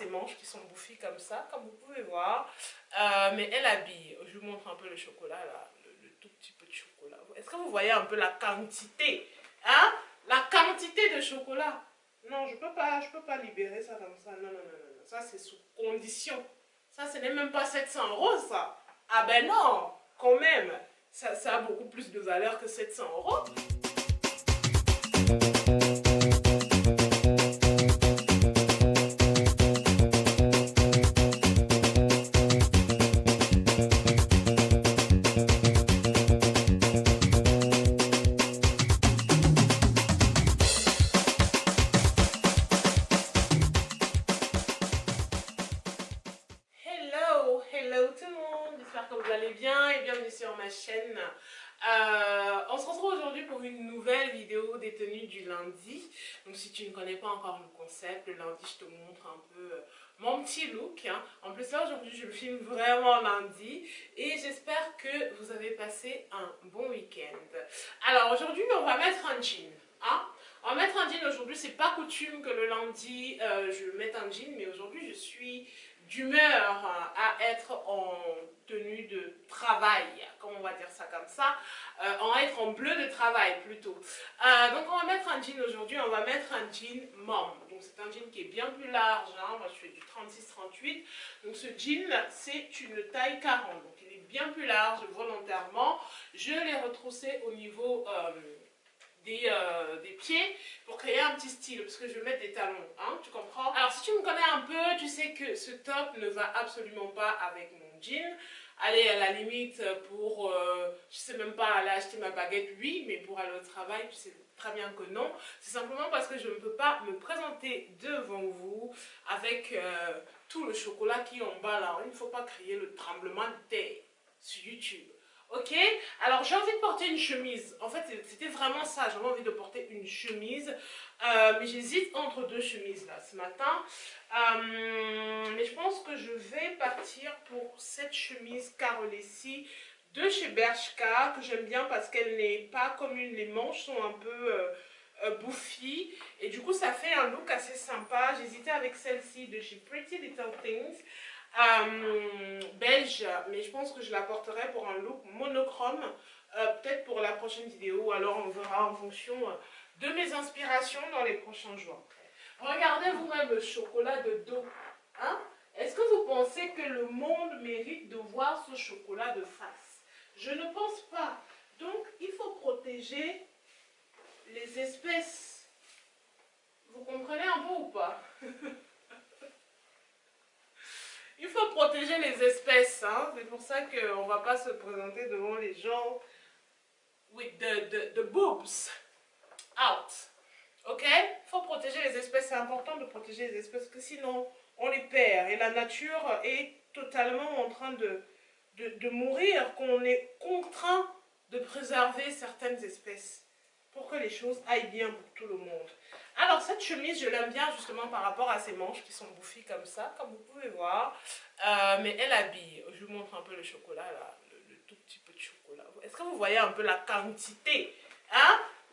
ses manches qui sont bouffies comme ça, comme vous pouvez voir. Mais elle habille. Je vous montre un peu le chocolat là, le tout petit peu de chocolat. Est-ce que vous voyez un peu la quantité, hein? La quantité de chocolat. Non, je peux pas libérer ça comme ça. Non, non, non, non, non. Ça, c'est sous condition. Ça, ce n'est même pas 700 euros, ça. Ah ben non, quand même. Ça a beaucoup plus de valeur que 700 euros. Hello tout le monde, j'espère que vous allez bien et bienvenue sur ma chaîne. On se retrouve aujourd'hui pour une nouvelle vidéo des tenues du lundi. Donc si tu ne connais pas encore le concept, le lundi je te montre un peu mon petit look. En plus là aujourd'hui je le filme vraiment lundi et j'espère que vous avez passé un bon week-end. Alors aujourd'hui on va mettre un jean. On va mettre un jean aujourd'hui, c'est pas coutume que le lundi je mette un jean, mais aujourd'hui je suis d'humeur à être en tenue de travail, comme on va dire ça comme ça, on va être en bleu de travail plutôt. Donc on va mettre un jean aujourd'hui, on va mettre un jean mom. Donc c'est un jean qui est bien plus large, moi je fais du 36-38, donc ce jean c'est une taille 40, donc il est bien plus large volontairement. Je l'ai retroussé au niveau des pieds pour créer un petit style parce que je vais mettre des talons, tu comprends? Alors si tu me connais un peu, tu sais que ce top ne va absolument pas avec mon jean. Allez, à la limite pour, je sais même pas aller acheter ma baguette, oui, mais pour aller au travail, tu sais très bien que non. C'est simplement parce que je ne peux pas me présenter devant vous avec tout le chocolat qui est en bas là. Il ne faut pas créer le tremblement de terre sur YouTube. Ok, alors j'ai envie de porter une chemise. En fait, c'était vraiment ça. J'avais envie de porter une chemise. Mais j'hésite entre deux chemises là ce matin. Mais je pense que je vais partir pour cette chemise carolessi de chez Bershka, que j'aime bien parce qu'elle n'est pas commune. Les manches sont un peu bouffies. Et du coup, ça fait un look assez sympa. J'hésitais avec celle-ci de chez Pretty Little Things. Beige, mais je pense que je la porterai pour un look monochrome, peut-être pour la prochaine vidéo, alors on verra en fonction de mes inspirations dans les prochains jours. Regardez vous-même le chocolat de dos. Est-ce que vous pensez que le monde mérite de voir ce chocolat de face? Je ne pense pas. Donc il faut protéger les espèces. Vous comprenez un peu ou pas? Il faut protéger les espèces, c'est pour ça qu'on ne va pas se présenter devant les gens with the boobs out. Ok? Il faut protéger les espèces, c'est important de protéger les espèces, parce que sinon on les perd. Et la nature est totalement en train de mourir, qu'on est contraint de préserver certaines espèces pour que les choses aillent bien pour tout le monde. Alors cette chemise, je l'aime bien justement par rapport à ses manches qui sont bouffies comme ça, comme vous pouvez voir. Mais elle habille. Je vous montre un peu le chocolat là, le tout petit peu de chocolat. Est-ce que vous voyez un peu la quantité,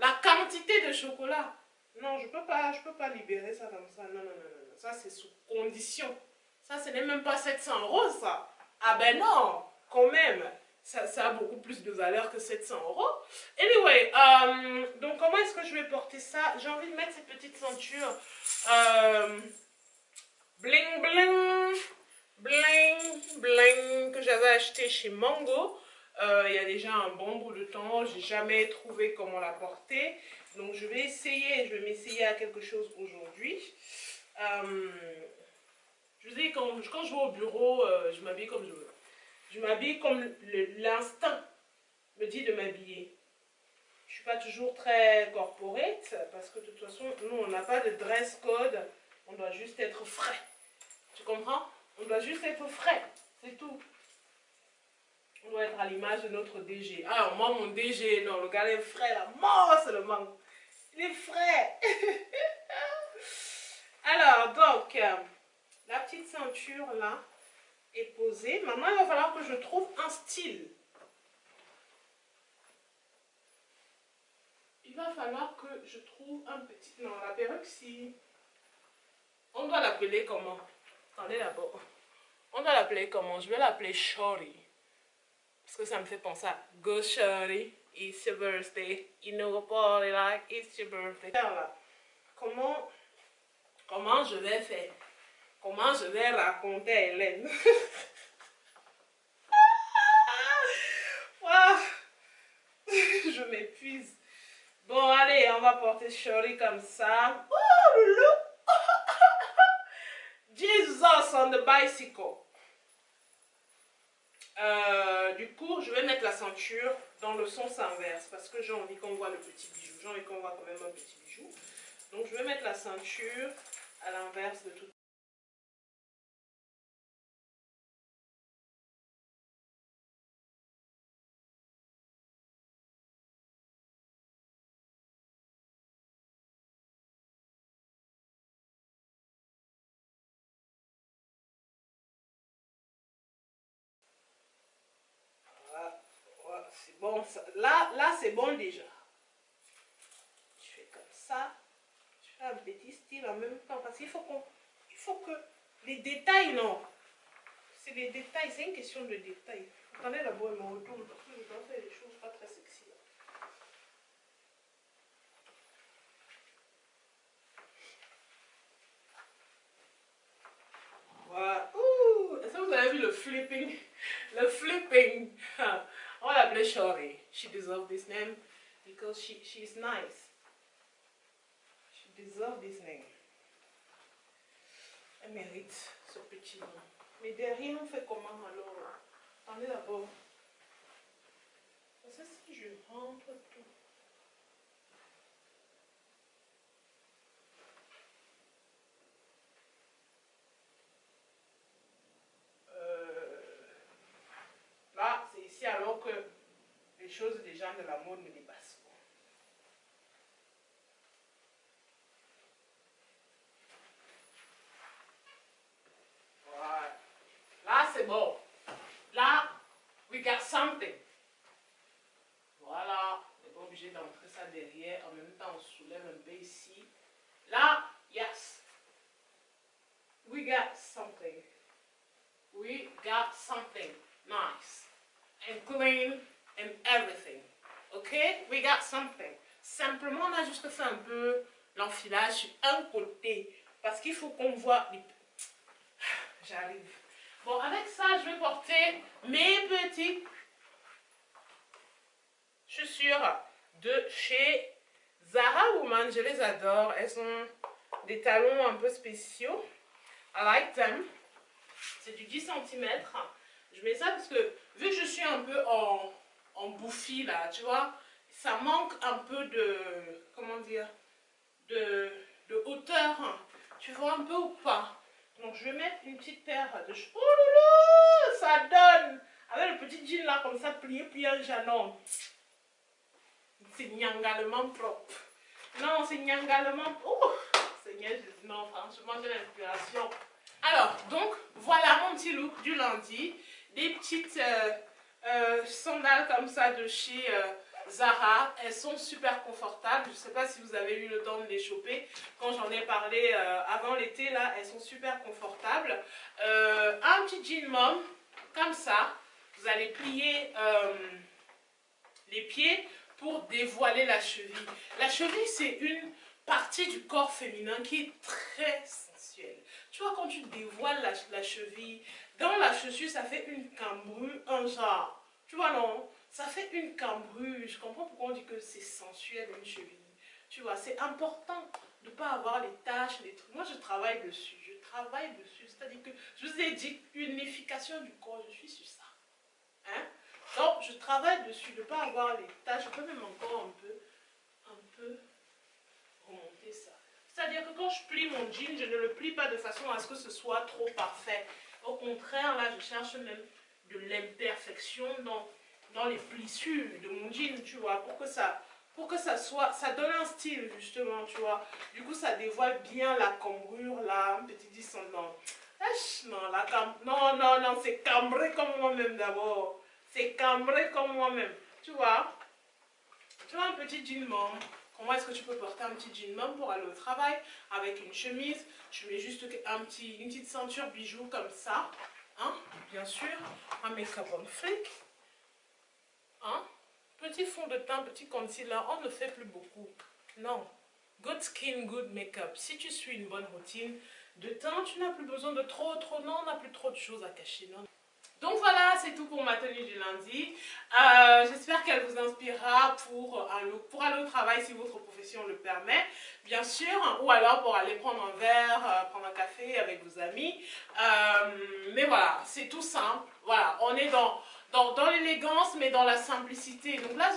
la quantité de chocolat. Non, je peux pas libérer ça comme ça. Non, non, non, non. Ça c'est sous condition. Ça, ce n'est même pas 700 euros ça. Ah ben non, quand même. Ça a beaucoup plus de valeur que 700 euros. Anyway, donc comment est-ce que je vais porter ça? J'ai envie de mettre cette petite ceinture bling bling, bling bling, que j'avais acheté chez Mango. Il y a déjà un bon bout de temps. J'ai jamais trouvé comment la porter. Donc je vais essayer, je vais m'essayer à quelque chose aujourd'hui. Je vous dis, quand je vais au bureau, je m'habille comme je veux. Je m'habille comme l'instinct me dit de m'habiller. Je ne suis pas toujours très corporate parce que de toute façon, nous, on n'a pas de dress code. On doit juste être frais. Tu comprends? On doit juste être frais. C'est tout. On doit être à l'image de notre DG. Alors, moi, mon DG, non, le gars est frais là. Moi, c'est le manque. Il est frais. Alors, donc, la petite ceinture là est posée. Maintenant, il va falloir que je trouve un style. Il va falloir que je trouve un petit... Non, la perruque, si... On doit l'appeler comment? Attendez d'abord. On doit l'appeler comment? Je vais l'appeler Shorty. Parce que ça me fait penser à Go Shorty, it's your birthday. You know party like it's your birthday. Alors, comment je vais faire? Comment je vais raconter à Hélène? Wow. Je m'épuise. Bon, allez, on va porter Shorty comme ça. Oh, look! Jesus on the bicycle. Du coup, je vais mettre la ceinture dans le sens inverse parce que j'ai envie qu'on voit le petit bijou. J'ai envie qu'on voit quand même un petit bijou. Donc, je vais mettre la ceinture à l'inverse de tout. Voilà, c'est bon. Là c'est bon déjà. Je fais comme ça. Je fais un petit style en même temps parce qu'il faut que les détails, non. C'est les détails, c'est une question de détails. Attendez d'abord, il me retourne parce que je dois faire des choses pas très sexy. Voilà. Ouh, est-ce que vous avez vu le flipping? Le flipping. On va l'appeler Shorty. She deserves this name because she's nice. She deserves this name. Elle mérite ce petit nom. Mais derrière, on fait comment alors? Attendez d'abord. Parce que si je rentre tout. Là, c'est ici alors que les choses des gens de la mode me dépassent. Voilà. Là, c'est bon. Là, we got something. Voilà. On n'est pas obligé d'entrer ça derrière. En même temps, on soulève un peu ici. Là, yes. We got something. We got something nice and clean and everything. Okay? We got something. Simplement, on a juste fait un peu l'enfilage sur un côté. Parce qu'il faut qu'on voit... J'arrive. Bon, avec ça, je vais porter mes petites chaussures de chez Zara Woman. Je les adore. Elles sont des talons un peu spéciaux. I like them. C'est du 10 cm. Je mets ça parce que vu que je suis un peu en bouffi là, tu vois, ça manque un peu de, comment dire, de hauteur. Tu vois un peu ou pas? Donc je vais mettre une petite paire de cheveux. Oh là là, ça donne. Avec le petit jean là comme ça, plié un janon. C'est nyangalement propre. Non, c'est nyangalement... Oh, Seigneur Jésus, non, franchement, j'ai l'inspiration. Alors, donc, voilà mon petit look du lundi. Des petites sandales comme ça de chez Zara. Elles sont super confortables. Je ne sais pas si vous avez eu le temps de les choper. Quand j'en ai parlé avant l'été, là, elles sont super confortables. Un petit jean mom, comme ça. Vous allez plier les pieds pour dévoiler la cheville. La cheville, c'est une partie du corps féminin qui est très sensuelle. Tu vois, quand tu dévoiles la cheville, dans la chaussure, ça fait une cambrure, un genre. Tu vois, non? Ça fait une cambrure. Je comprends pourquoi on dit que c'est sensuel, une cheville. Tu vois, c'est important de ne pas avoir les taches, les trucs. Moi, je travaille dessus. C'est-à-dire que je vous ai dit unification du corps. Je suis sur ça. Hein? Donc, je travaille dessus, de ne pas avoir les taches. Je peux même encore un peu remonter ça. C'est-à-dire que quand je plie mon jean, je ne le plie pas de façon à ce que ce soit trop parfait. Au contraire, là, je cherche même de l'imperfection dans les plissures de mon jean, tu vois, pour que ça soit, ça donne un style, justement, tu vois. Du coup, ça dévoile bien la cambrure, là, un petit descendant. Non, non, c'est cambré comme moi-même d'abord. C'est cambré comme moi-même, tu vois. Tu vois, un petit jean mom, Comment est-ce que tu peux porter un petit jean mom pour aller au travail avec une chemise? Tu mets juste une petite ceinture bijoux comme ça. Hein? Bien sûr, un make-up on flick. Hein? Petit fond de teint, petit concealer, on ne fait plus beaucoup. Non. Good skin, good make-up. Si tu suis une bonne routine de teint, tu n'as plus besoin de trop, non, on n'a plus trop de choses à cacher. Non. Donc voilà, c'est tout pour ma tenue du lundi. J'espère qu'elle vous inspirera pour un look, pour aller au travail si votre profession le permet, bien sûr, ou alors pour aller prendre un verre, prendre un café avec vos amis. Mais voilà, c'est tout simple. Voilà, on est dans l'élégance, mais dans la simplicité. Donc là,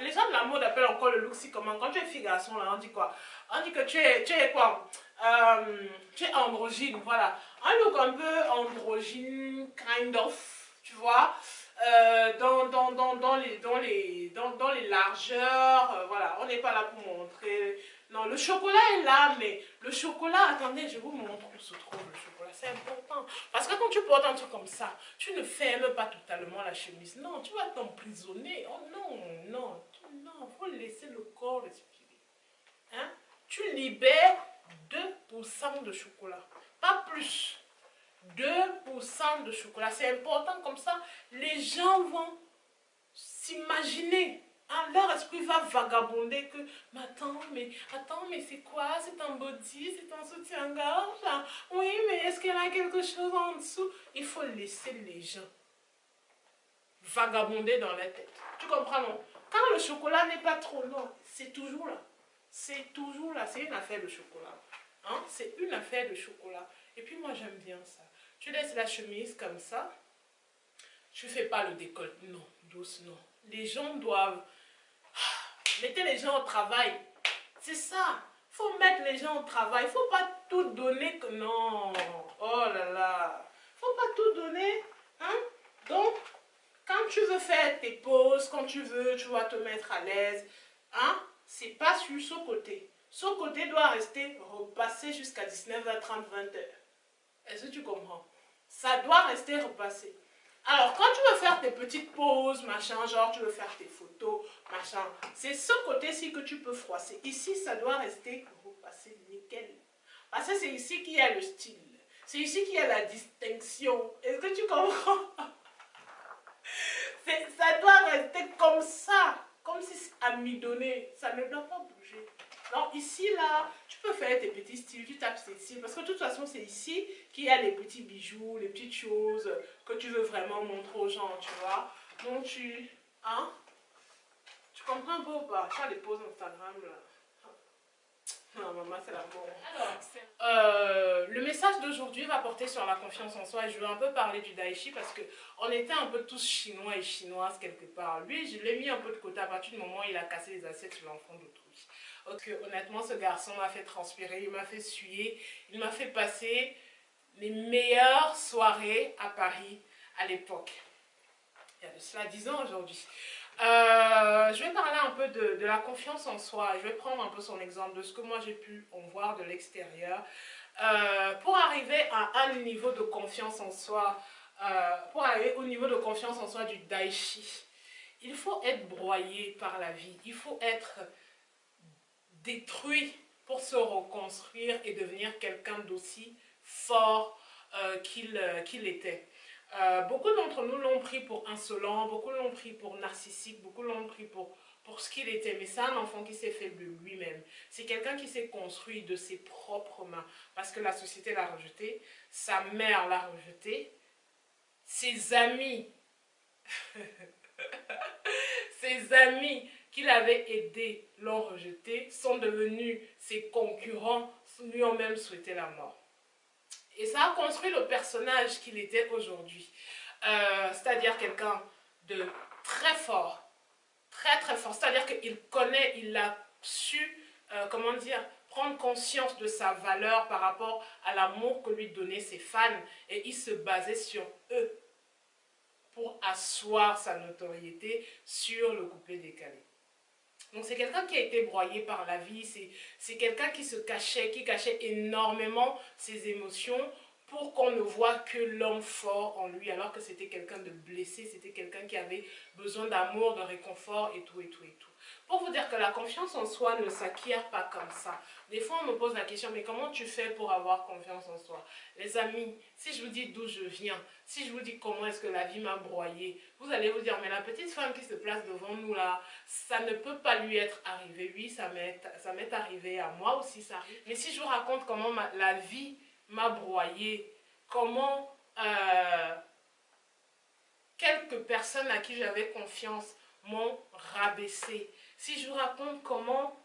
les gens de la mode appellent encore le look si comment. Quand tu es fille garçon, là, on dit quoi? On dit que tu es quoi? Tu es androgyne, voilà. Un look un peu androgyne, kind of, tu vois, dans les largeurs, voilà. On n'est pas là pour montrer. Non, le chocolat est là, mais le chocolat, attendez, je vous montre où se trouve le chocolat, c'est important. Parce que quand tu portes un truc comme ça, tu ne fermes pas totalement la chemise. Non, tu vas t'emprisonner. Oh non, non, non, il faut laisser le corps respirer. Hein? Tu libères 2% de chocolat, pas plus. 2% de chocolat, c'est important, comme ça, les gens vont s'imaginer. Hein, leur esprit va vagabonder que, mais attends, mais c'est quoi? C'est un body, c'est un soutien-gorge? Oui, mais est-ce qu'il y a quelque chose en dessous? Il faut laisser les gens vagabonder dans la tête. Tu comprends, non? Quand le chocolat n'est pas trop long, c'est toujours là. C'est toujours là. C'est une affaire de chocolat. Hein? C'est une affaire de chocolat. Et puis moi, j'aime bien ça. Tu laisses la chemise comme ça. Tu ne fais pas le décolleté. Non, douce, non. Les gens doivent... Mettez les gens au travail. C'est ça. Il faut mettre les gens au travail. Il ne faut pas tout donner que... Non. Oh là là. Il ne faut pas tout donner. Hein? Donc, quand tu veux faire tes pauses, quand tu veux, tu vas te mettre à l'aise. Hein? C'est pas sur ce côté. Ce côté doit rester repassé jusqu'à 19h30, 20h. Est-ce que tu comprends? Ça doit rester repassé. Alors, quand tu veux faire tes petites pauses, machin, genre tu veux faire tes photos, machin, c'est ce côté-ci que tu peux froisser. Ici, ça doit rester repassé nickel. Parce que c'est ici qu'il y a le style. C'est ici qu'il y a la distinction. Est-ce que tu comprends? Ça doit rester comme ça. Comme si c'est amidonné. Ça ne doit pas bouger. Donc ici, là, tu peux faire tes petits styles, tu tapes tes styles, parce que de toute façon, c'est ici qu'il y a les petits bijoux, les petites choses que tu veux vraiment montrer aux gens, tu vois. Donc hein? Tu comprends un peu ou pas? Tu as les poses Instagram, là. Non, maman, c'est la bombe. Alors, le message d'aujourd'hui va porter sur la confiance en soi et je veux un peu parler du Daichi parce qu'on était un peu tous chinois et chinoises quelque part. Lui, je l'ai mis un peu de côté à partir du moment où il a cassé les assiettes sur l'enfant d'autrui. Parce que honnêtement, ce garçon m'a fait transpirer, il m'a fait suer, il m'a fait passer les meilleures soirées à Paris à l'époque. Il y a de cela 10 ans aujourd'hui. Je vais parler un peu de la confiance en soi. Je vais prendre un peu son exemple de ce que moi j'ai pu en voir de l'extérieur. Pour arriver à un niveau de confiance en soi, pour arriver au niveau de confiance en soi du Daichi, il faut être broyé par la vie. Il faut être détruit pour se reconstruire et devenir quelqu'un d'aussi fort qu'il était. Beaucoup d'entre nous l'ont pris pour insolent, beaucoup l'ont pris pour narcissique, beaucoup l'ont pris pour ce qu'il était. Mais c'est un enfant qui s'est fait de lui-même. C'est quelqu'un qui s'est construit de ses propres mains. Parce que la société l'a rejeté, sa mère l'a rejeté, ses amis, ses amis qui l'avaient aidé l'ont rejeté, sont devenus ses concurrents, lui ont même souhaité la mort. Et ça a construit le personnage qu'il était aujourd'hui. C'est-à-dire quelqu'un de très fort. Très très fort. C'est-à-dire qu'il connaît, il a su, comment dire, prendre conscience de sa valeur par rapport à l'amour que lui donnaient ses fans. Et il se basait sur eux pour asseoir sa notoriété sur le coupé décalé. Donc c'est quelqu'un qui a été broyé par la vie, c'est quelqu'un qui se cachait, qui cachait énormément ses émotions pour qu'on ne voit que l'homme fort en lui, alors que c'était quelqu'un de blessé, c'était quelqu'un qui avait besoin d'amour, de réconfort et tout et tout et tout. Pour vous dire que la confiance en soi ne s'acquiert pas comme ça. Des fois, on me pose la question, mais comment tu fais pour avoir confiance en soi? Les amis, si je vous dis d'où je viens, si je vous dis comment est-ce que la vie m'a broyé, vous allez vous dire, mais la petite femme qui se place devant nous là, ça ne peut pas lui être arrivé. Oui, ça m'est arrivé à moi aussi, ça arrive. Mais si je vous raconte comment la vie m'a broyé, comment quelques personnes à qui j'avais confiance m'ont rabaissé, si je vous raconte comment,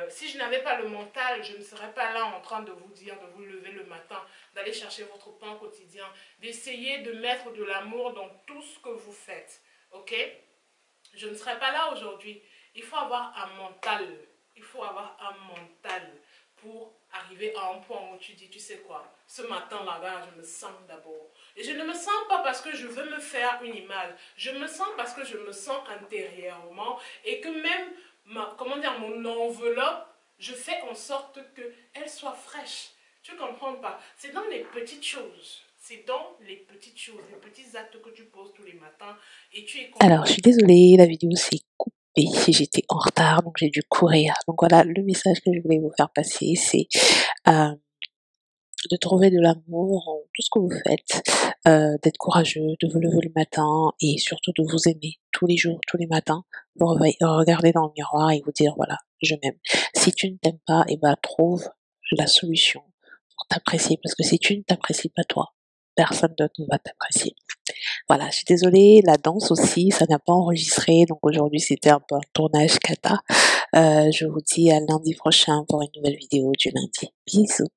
si je n'avais pas le mental, je ne serais pas là en train de vous dire de vous lever le matin, d'aller chercher votre pain quotidien, d'essayer de mettre de l'amour dans tout ce que vous faites. Ok? Je ne serais pas là aujourd'hui. Il faut avoir un mental. Il faut avoir un mental pour arriver à un point où tu dis, tu sais quoi, ce matin là-bas, je me sens d'abord. Et je ne me sens pas parce que je veux me faire une image. Je me sens parce que je me sens intérieurement et que même, comment dire, mon enveloppe, je fais en sorte qu'elle soit fraîche. Tu comprends pas? C'est dans les petites choses. C'est dans les petites choses, les petits actes que tu poses tous les matins et tu es content. Alors, je suis désolée, la vidéo s'est coupée. J'étais en retard, donc j'ai dû courir. Donc voilà, le message que je voulais vous faire passer, c'est de trouver de l'amour en tout ce que vous faites, d'être courageux, de vous lever le matin et surtout de vous aimer tous les jours, tous les matins. Vous regarder dans le miroir et vous dire voilà, je m'aime. Si tu ne t'aimes pas, eh ben trouve la solution pour t'apprécier, parce que si tu ne t'apprécies pas toi, personne d'autre ne va t'apprécier. Voilà, je suis désolée, la danse aussi, ça n'a pas enregistré, donc aujourd'hui c'était un peu un tournage cata. Je vous dis à lundi prochain pour une nouvelle vidéo du lundi. Bisous.